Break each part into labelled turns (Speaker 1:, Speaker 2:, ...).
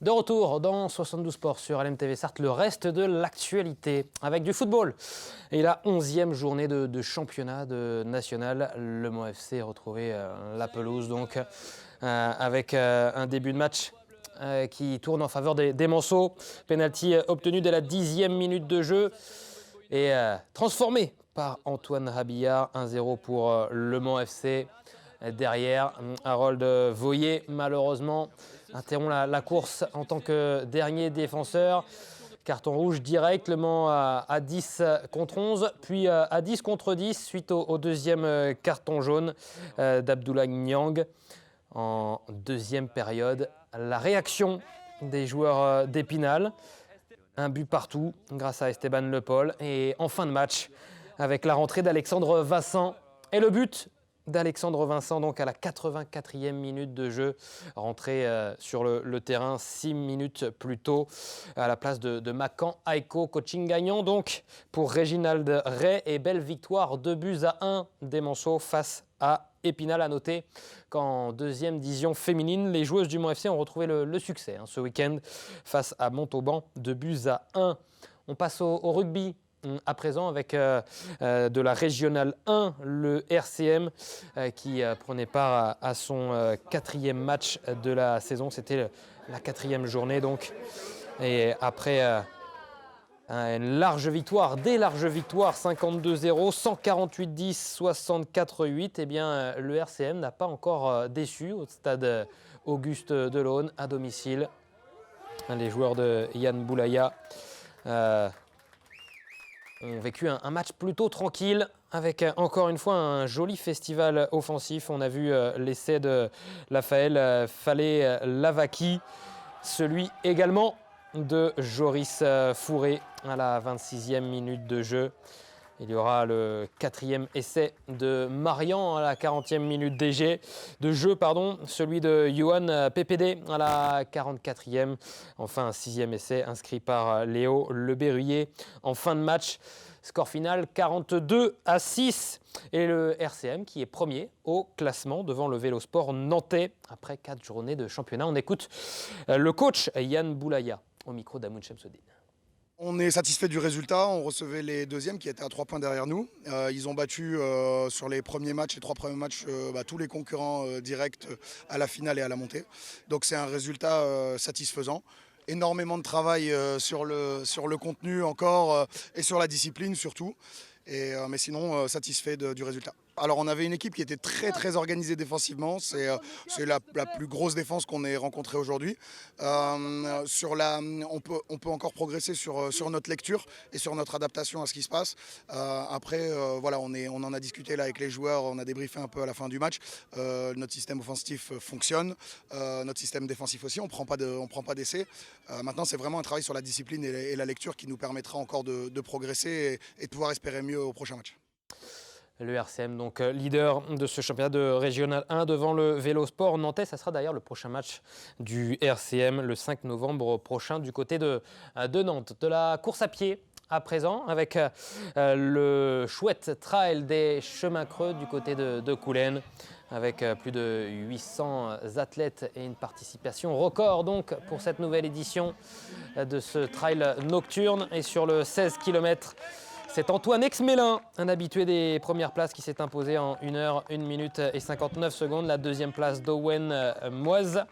Speaker 1: De retour dans 72 Sports sur LMTV Sarthe, le reste de l'actualité avec du football. Et la 11e journée de championnat national, le Mans FC retrouvé la pelouse donc avec un début de match qui tourne en faveur des Manceaux. Penalty obtenu dès la 10e minute de jeu et transformé par Antoine Rabillard. 1-0 pour le Mans FC. Derrière, Harold Voyer, malheureusement, interrompt la course en tant que dernier défenseur. Carton rouge direct, Le Mans à 10 contre 11, puis à 10 contre 10 suite au deuxième carton jaune d'Abdoulaye Niang. En deuxième période, la réaction des joueurs d'Épinal. Un but partout grâce à Esteban Le Paul. Et en fin de match, avec la rentrée d'Alexandre Vincent et le but d'Alexandre Vincent, donc à la 84e minute de jeu, rentré sur le terrain 6 minutes plus tôt à la place de Macan Aiko. Coaching gagnant donc pour Réginald Ray et belle victoire 2-1 des Manceaux face à Épinal. À noter qu'en deuxième division féminine, les joueuses du Mans FC ont retrouvé le succès ce week-end face à Montauban, 2-1. On passe au rugby. À présent avec de la Régionale 1, le RCM qui prenait part à son quatrième match de la saison. C'était la 4e journée donc. Et après une large victoire, des larges victoires, 52-0, 148-10, 64-8, eh bien le RCM n'a pas encore déçu au stade Auguste Delaune à domicile. Les joueurs de Yann Boulaya ont vécu un match plutôt tranquille avec encore une fois un joli festival offensif. On a vu l'essai de Raphaël Fallet-Lavaki, celui également de Joris Fourré à la 26e minute de jeu. Il y aura le 4e essai de Marian à la 40e minute de jeu, celui de Johan PPD à la 44e. Enfin, un 6e essai inscrit par Léo Le Berruyer en fin de match. Score final 42-6. Et le RCM qui est premier au classement devant le Vélosport nantais après 4 journées de championnat. On écoute le coach Yann Boulaya au micro d'Amoun Chemseddine.
Speaker 2: On est satisfait du résultat, on recevait les deuxièmes qui étaient à 3 points derrière nous. Ils ont battu sur les premiers matchs, les 3 premiers matchs, tous les concurrents directs à la finale et à la montée. Donc c'est un résultat satisfaisant. Énormément de travail sur le contenu encore et sur la discipline surtout. Mais sinon satisfait du résultat. Alors on avait une équipe qui était très organisée défensivement, c'est la plus grosse défense qu'on ait rencontrée aujourd'hui. On peut encore progresser sur notre lecture et sur notre adaptation à ce qui se passe. Après on en a discuté là avec les joueurs, on a débriefé un peu à la fin du match. Notre système offensif fonctionne, notre système défensif aussi, on prend pas d'essai. Maintenant c'est vraiment un travail sur la discipline et la lecture qui nous permettra encore de progresser et de pouvoir espérer mieux au prochain match.
Speaker 1: Le RCM, donc leader de ce championnat de Régional 1 devant le Vélosport nantais. Ça sera d'ailleurs le prochain match du RCM le 5 novembre prochain du côté de Nantes. De la course à pied à présent avec le chouette trail des chemins creux du côté de Coulennes avec plus de 800 athlètes et une participation record donc pour cette nouvelle édition de ce trail nocturne. Et sur le 16 km, c'est Antoine Exmélin, un habitué des premières places, qui s'est imposé en 1 heure, 1 minute et 59 secondes. La deuxième place d'Owen Moise.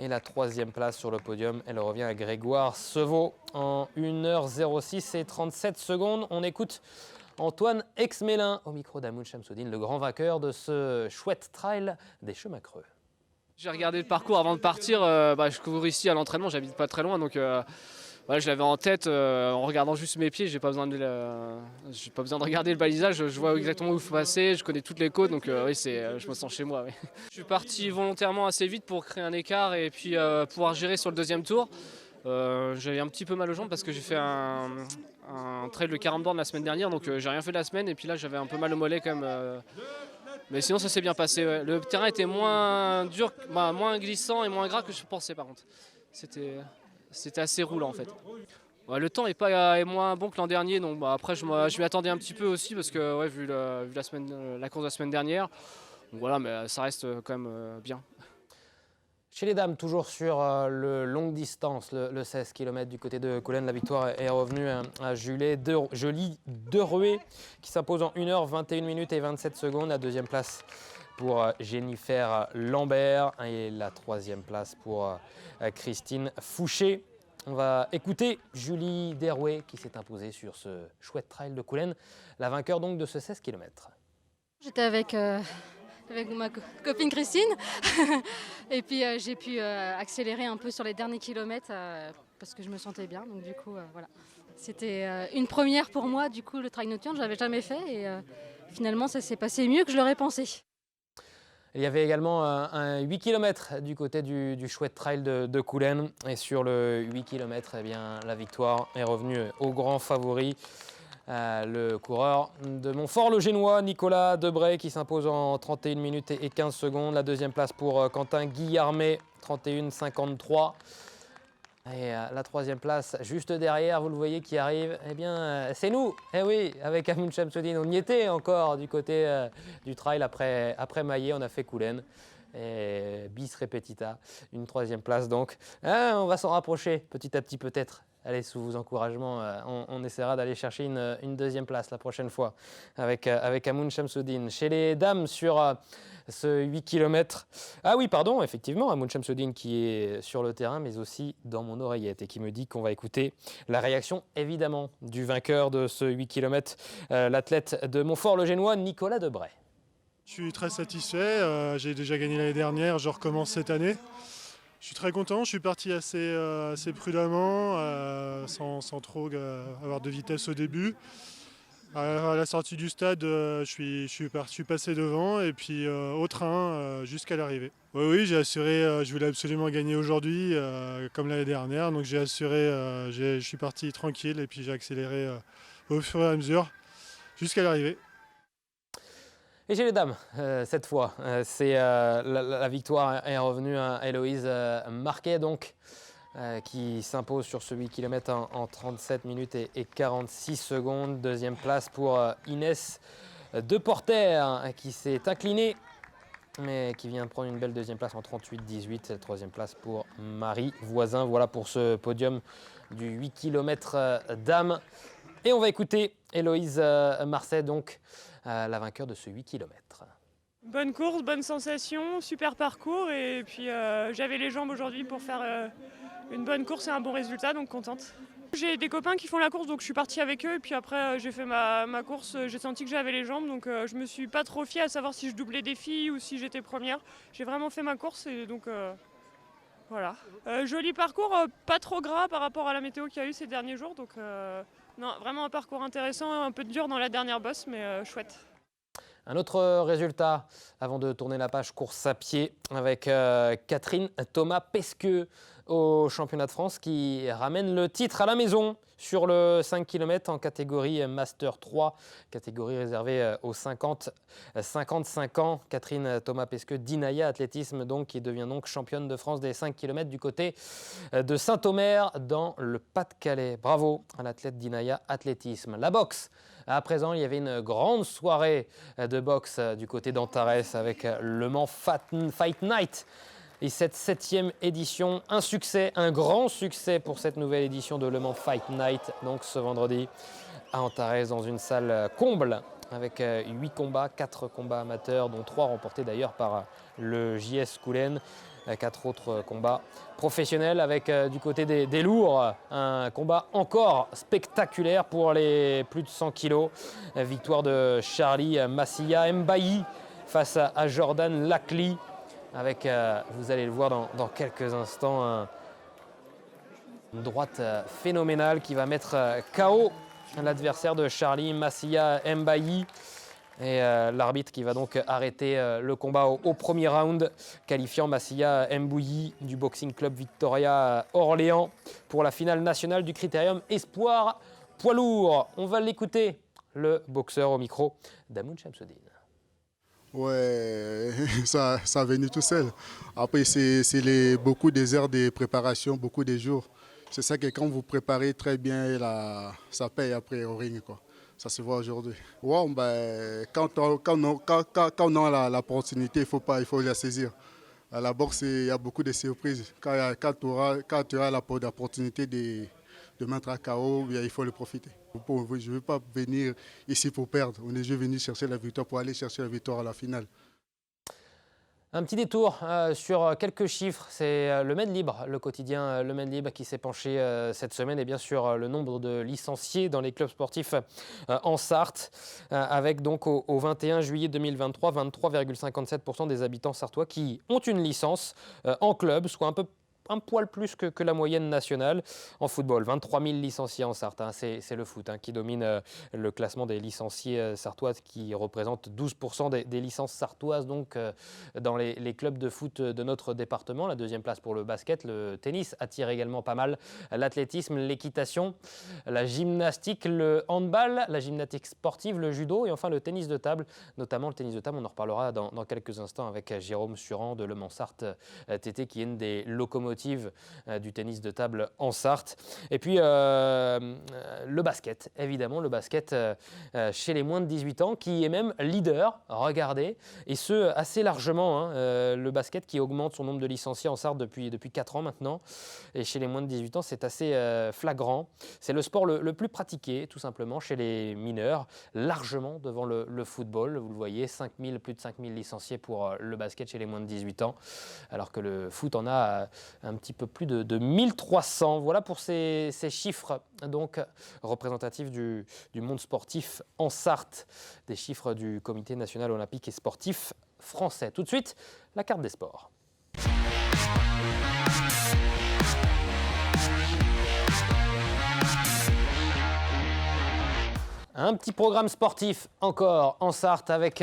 Speaker 1: Et la troisième place sur le podium, elle revient à Grégoire Sevaux en 1 heure 06 et 37 secondes. On écoute Antoine Exmélin au micro d'Amoun Chemseddine, le grand vainqueur de ce chouette trail des chemins creux.
Speaker 3: J'ai regardé le parcours avant de partir. Je cours ici à l'entraînement, j'habite pas très loin, donc je l'avais en tête en regardant juste mes pieds. J'ai pas besoin de regarder le balisage. Je vois exactement où il faut passer. Je connais toutes les côtes, donc je me sens chez moi. Oui. Je suis parti volontairement assez vite pour créer un écart et puis pouvoir gérer sur le deuxième tour. J'avais un petit peu mal aux jambes parce que j'ai fait un trail de 40 bornes la semaine dernière, donc j'ai rien fait de la semaine et puis là j'avais un peu mal au mollet quand même. Mais sinon ça s'est bien passé. Ouais. Le terrain était moins dur, moins glissant et moins gras que je pensais par contre. C'était assez roulant en fait. Ouais, le temps est moins bon que l'an dernier, donc après je m'y attendais un petit peu aussi parce que vu la course de la semaine dernière. Donc voilà, mais ça reste quand même bien.
Speaker 1: Chez les dames, toujours sur le longue distance, le 16 km du côté de Coulennes, la victoire est revenue à Julie Deruet qui s'impose en 1h 21 minutes et 27 secondes. La deuxième place pour Jennifer Lambert et la troisième place pour Christine Fouché. On va écouter Julie Derouet qui s'est imposée sur ce chouette trail de Coulennes, la vainqueur donc de ce 16 km.
Speaker 4: J'étais avec ma copine Christine et puis j'ai pu accélérer un peu sur les derniers kilomètres parce que je me sentais bien. Donc du coup, voilà. C'était une première pour moi, du coup, le trail nocturne, je ne l'avais jamais fait et finalement, ça s'est passé mieux que je l'aurais pensé.
Speaker 1: Il y avait également un 8 km du côté du chouette trail de Coulennes. Et sur le 8 km, eh bien, la victoire est revenue au grand favori. Le coureur de Montfort, le Génois, Nicolas Debray, qui s'impose en 31 minutes et 15 secondes. La deuxième place pour Quentin Guillarmet, 31,53. Et la troisième place, juste derrière, vous le voyez qui arrive, eh bien, c'est nous. Eh oui, avec Amoun Chamsoudine, on y était encore du côté du trail après Maillet, on a fait Coulennes. Et bis repetita, une troisième place donc. On va s'en rapprocher petit à petit peut-être. Allez, sous vos encouragements, on essaiera d'aller chercher une deuxième place la prochaine fois avec Amoun Chamsoudine. Chez les dames sur ce 8 km. Ah oui, pardon, effectivement, Amoun Chamsoudine qui est sur le terrain, mais aussi dans mon oreillette et qui me dit qu'on va écouter la réaction, évidemment, du vainqueur de ce 8 km, l'athlète de Montfort-le-Génois, Nicolas Debray.
Speaker 5: Je suis très satisfait, j'ai déjà gagné l'année dernière, je recommence cette année. Je suis très content, je suis parti assez prudemment, sans trop avoir de vitesse au début. À la sortie du stade, je suis passé devant et puis au train jusqu'à l'arrivée. Oui, j'ai assuré, je voulais absolument gagner aujourd'hui comme l'année dernière, donc j'ai assuré, je suis parti tranquille et puis j'ai accéléré au fur et à mesure jusqu'à l'arrivée.
Speaker 1: Et chez les dames, cette fois, la victoire est revenue à Héloïse Marquet, donc, qui s'impose sur ce 8 km en 37 minutes et 46 secondes. Deuxième place pour Inès Deporter, qui s'est inclinée, mais qui vient de prendre une belle deuxième place en 38-18. Troisième place pour Marie Voisin. Voilà pour ce podium du 8 km dames. Et on va écouter Héloïse Marcet, donc, la vainqueur de ce 8 km.
Speaker 6: Bonne course, bonne sensation, super parcours et puis j'avais les jambes aujourd'hui pour faire une bonne course et un bon résultat, donc contente. J'ai des copains qui font la course, donc je suis partie avec eux et puis après j'ai fait ma course, j'ai senti que j'avais les jambes, donc je me suis pas trop fiée à savoir si je doublais des filles ou si j'étais première. J'ai vraiment fait ma course et donc voilà. Joli parcours, pas trop gras par rapport à la météo qu'il y a eu ces derniers jours, donc non, vraiment un parcours intéressant, un peu dur dans la dernière bosse, mais chouette.
Speaker 1: Un autre résultat, avant de tourner la page course à pied, avec Catherine Thomas-Pesqueux au championnat de France qui ramène le titre à la maison sur le 5 km en catégorie Master 3, catégorie réservée aux 50-55 ans. Catherine Thomas-Pesqueux d'Inaya Athlétisme, donc, qui devient donc championne de France des 5 km du côté de Saint-Omer dans le Pas-de-Calais. Bravo à l'athlète d'Inaya Athlétisme. La boxe. À présent, il y avait une grande soirée de boxe du côté d'Antares avec le Mans Fight Night. Et cette 7e édition, un succès, un grand succès pour cette nouvelle édition de Le Mans Fight Night, donc ce vendredi à Antares dans une salle comble avec 8 combats, 4 combats amateurs, dont 3 remportés d'ailleurs par le JS Coulennes, 4 autres combats professionnels avec du côté des lourds, un combat encore spectaculaire pour les plus de 100 kilos. Victoire de Charlie Massia Mbayi face à Jordan Lacli. Avec, vous allez le voir dans quelques instants, une droite phénoménale qui va mettre KO l'adversaire de Charlie Massia Mbayi. Et l'arbitre qui va donc arrêter le combat au premier round, qualifiant Massia Mbouyi du Boxing Club Victoria Orléans pour la finale nationale du Critérium Espoir poids lourd. On va l'écouter, le boxeur au micro d'Amoun Chamsoudine.
Speaker 7: Ouais, ça est venu tout seul. Après, c'est beaucoup des heures de préparation, beaucoup de jours. C'est ça que quand vous préparez très bien, ça paye après au ring, quoi. Ça se voit aujourd'hui. Ouais, ben, quand on a l'opportunité, il faut la saisir. À la boxe, il y a beaucoup de surprises. Quand tu auras l'opportunité de mettre à KO, il faut le profiter. Je ne veux pas venir ici pour perdre. On est juste venu chercher la victoire pour aller chercher la victoire à la finale.
Speaker 1: Un petit détour sur quelques chiffres. C'est le Maine Libre, le quotidien Le Maine Libre qui s'est penché cette semaine et bien sûr le nombre de licenciés dans les clubs sportifs en Sarthe avec donc au 21 juillet 2023, 23,57% des habitants sartois qui ont une licence en club, soit un poil plus que la moyenne nationale en football. 23 000 licenciés en Sarthe, hein. C'est le foot qui domine le classement des licenciés sartoises qui représente 12% des licences sartoises donc, dans les clubs de foot de notre département. La deuxième place pour le basket, le tennis attire également pas mal, l'athlétisme, l'équitation, la gymnastique, le handball, la gymnastique sportive, le judo et enfin le tennis de table, notamment le tennis de table. On en reparlera dans quelques instants avec Jérôme Surand de Le Mans-Sarthe TT qui est une des locomotives du tennis de table en Sarthe. Et puis le basket, évidemment, le basket chez les moins de 18 ans qui est même leader, regardez, et ce assez largement. Le basket qui augmente son nombre de licenciés en Sarthe depuis 4 ans maintenant. Et chez les moins de 18 ans, c'est assez flagrant. C'est le sport le plus pratiqué, tout simplement, chez les mineurs, largement devant le football. Vous le voyez, plus de 5 000 licenciés pour le basket chez les moins de 18 ans, alors que le foot en a un petit peu plus de 1300. Voilà pour ces chiffres donc représentatifs du monde sportif en Sarthe, des chiffres du Comité national olympique et sportif français. Tout de suite, la carte des sports. Un petit programme sportif encore en Sarthe avec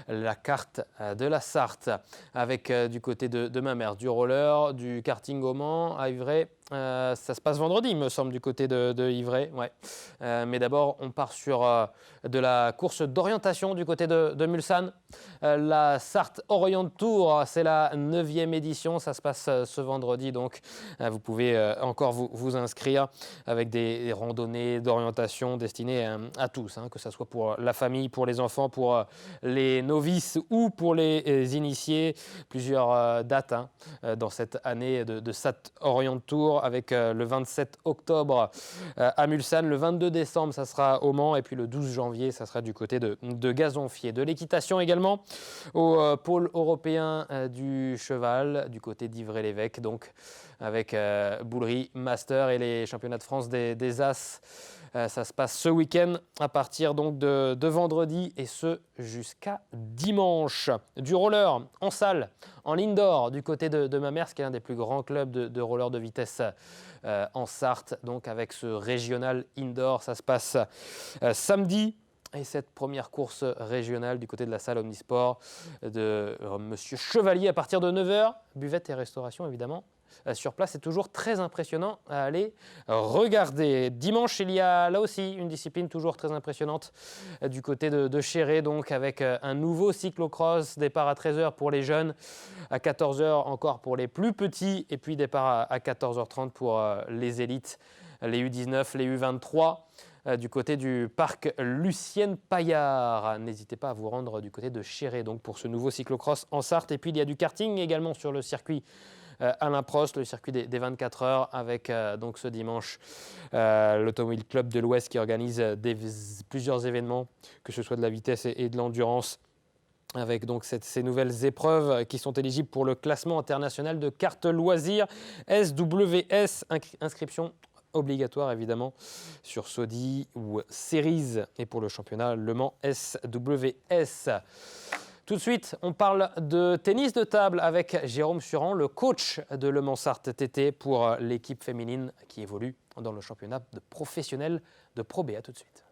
Speaker 1: la carte de la Sarthe, avec du côté de Mamers, du roller, du karting au Mans, à Ivray. Ça se passe vendredi, il me semble, du côté de Ivray. Ouais. Mais d'abord, on part sur de la course d'orientation du côté de Mulsanne. La Sarthe Orient Tour, c'est la 9e édition. Ça se passe ce vendredi, donc vous pouvez encore vous inscrire avec des randonnées d'orientation destinées à tous, que ce soit pour la famille, pour les enfants, pour les novices ou pour les initiés. Plusieurs dates dans cette année de Sarthe Orient Tour, avec le 27 octobre à Mulsanne, le 22 décembre ça sera au Mans et puis le 12 janvier ça sera du côté de Gazonfier. De l'équitation également au pôle européen du cheval du côté d'Ivray-l'Évêque, donc avec Boulerie Master et les championnats de France des As. Ça se passe ce week-end à partir donc de vendredi et ce jusqu'à dimanche. Du roller en salle, en indoor du côté de Mamers, qui est l'un des plus grands clubs de roller de vitesse en Sarthe. Donc avec ce régional indoor, ça se passe samedi. Et cette première course régionale du côté de la salle Omnisport de Monsieur Chevalier à partir de 9h, buvette et restauration évidemment. Sur place, c'est toujours très impressionnant à aller regarder. Dimanche, il y a là aussi une discipline toujours très impressionnante du côté de Chéré, donc avec un nouveau cyclocross, départ à 13h pour les jeunes, à 14h encore pour les plus petits, et puis départ à 14h30 pour les élites, les U19, les U23. Du côté du parc Lucienne Paillard. N'hésitez pas à vous rendre du côté de Chéré donc pour ce nouveau cyclocross en Sarthe. Et puis il y a du karting également sur le circuit Alain Prost, le circuit des 24 heures, avec donc ce dimanche l'Automobile Club de l'Ouest qui organise plusieurs événements, que ce soit de la vitesse et de l'endurance, avec donc ces nouvelles épreuves qui sont éligibles pour le classement international de cartes loisirs SWS, inscription obligatoire évidemment sur Sodi ou Series, et pour le championnat Le Mans SWS. Tout de suite, on parle de tennis de table avec Jérôme Surand, le coach de Le Mans-Sarthe TT pour l'équipe féminine qui évolue dans le championnat professionnel de Pro B. À tout de suite.